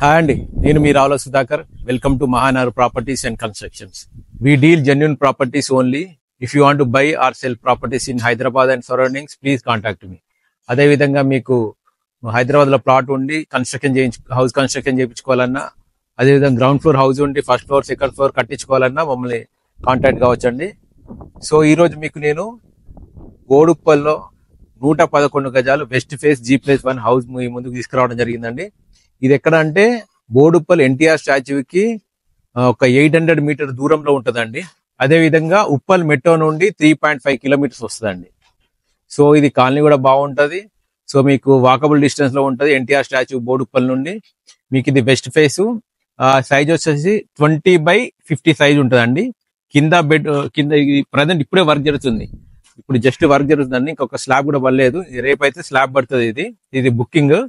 Hi అండి, నేను మీ Ravula Sudhakar. Welcome to Mahanagar properties and constructions. We deal genuine properties only. If you want to buy or sell properties in Hyderabad and surroundings, please contact me. అదే విధంగా మీకు హైదరాబాద్ లో plot ఉండి house construction చేయించుకోవాలన్నా, అదేవిధంగా ground floor house ఉండి first floor second floor కట్టించుకోవాలన్నా మమ్మల్ని contact కావచ్చండి. So ఈ రోజు మీకు నేను బోడుప్పల్లో 111 గజాలు వెస్ట్ ఫేస్ G+1 హౌస్ మీ ముందుకు తీసుకురావడం జరిగిందండి. ఇది ఎక్కడ అంటే బోడుప్పల్ ఎన్టీఆర్ స్టాచ్యూకి ఒక 800 మీటర్ దూరంలో ఉంటుందండి. అదే విధంగా ఉప్పల్ మెట్రో నుండి 3.5 కిలోమీటర్స్ వస్తుందండి. సో ఇది కాలనీ కూడా బాగుంటది. సో మీకు వాకబుల్ డిస్టెన్స్ లో ఉంటది ఎన్టీఆర్ స్టాచ్యూ బోడుప్పల్ నుండి. మీకు ఇది వెస్ట్ ఫేస్, సైజ్ వచ్చేసి 20x50 సైజ్ ఉంటుందండి. కింద ప్రజెంట్ ఇప్పుడే వర్క్ జరుగుతుంది. ఇప్పుడు జస్ట్ వర్క్ జరుగుతుందండి, ఇంకొక స్లాబ్ కూడా పడలేదు. రేపైతే స్లాబ్ పడుతుంది. ఇది బుకింగ్.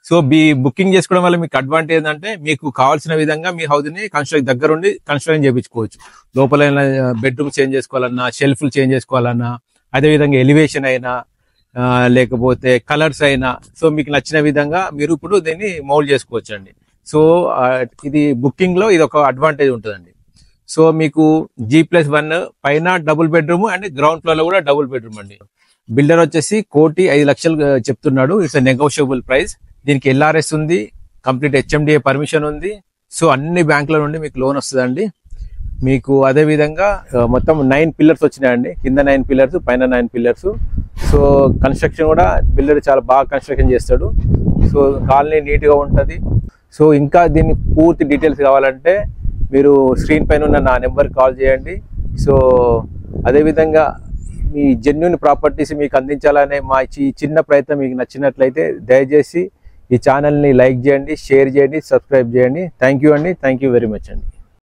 సో బుకింగ్ చేసుకోవడం వల్ల మీకు అడ్వాంటేజ్ ఏంటంటే మీకు కావాల్సిన విధంగా మీ హౌస్ ని దగ్గరుండి కన్స్ట్రక్షన్ చేయించుకోవచ్చు. లోపల బెడ్రూమ్ చేంజ్ చేసుకోవాలన్నా, షెల్ఫ్లు చేంజ్ చేసుకోవాలన్నా, అదే విధంగా ఎలివేషన్ అయినా లేకపోతే కలర్స్ అయినా, సో మీకు నచ్చిన విధంగా మీరు ఇప్పుడు దీన్ని మౌల్డ్ చేసుకోవచ్చు అండి. సో ఇది బుకింగ్ లో ఇది ఒక అడ్వాంటేజ్ ఉంటుందండి. సో మీకు G+1 పైన double bedroom and ground floor లో కూడా డబుల్ బెడ్రూమ్ అండి. బిల్డర్ వచ్చేసి 1,05,00,000 చెప్తున్నాడు. It's negotiable price. దీనికి LRS ఉంది, కంప్లీట్ HMDA పర్మిషన్ ఉంది. సో అన్ని బ్యాంకుల నుండి మీకు లోన్ వస్తుందండి. మీకు అదే విధంగా మొత్తం 9 పిల్లర్స్ వచ్చినాయండి. కింద 9 పిల్లర్స్, పైన 9 పిల్లర్స్. సో కన్స్ట్రక్షన్ కూడా బిల్డర్ చాలా బాగా కన్స్ట్రక్షన్ చేస్తాడు. సో కాలనీ నీట్ గా ఉంటది. సో ఇంకా దీన్ని పూర్తి డీటెయిల్స్ కావాలంటే మీరు స్క్రీన్ పైన ఉన్న నా నెంబర్ కాల్ చేయండి. సో అదేవిధంగా మీ జెన్యూన్ ప్రాపర్టీస్ మీకు అందించాలనే మా చిన్న ప్రయత్నం మీకు నచ్చినట్లయితే దయచేసి ఈ ఛానల్ని లైక్ చేయండి, షేర్ చేయండి, సబ్స్క్రైబ్ చేయండి. థ్యాంక్ యూ అండి. థ్యాంక్ యూ వెరీ మచ్ అండి.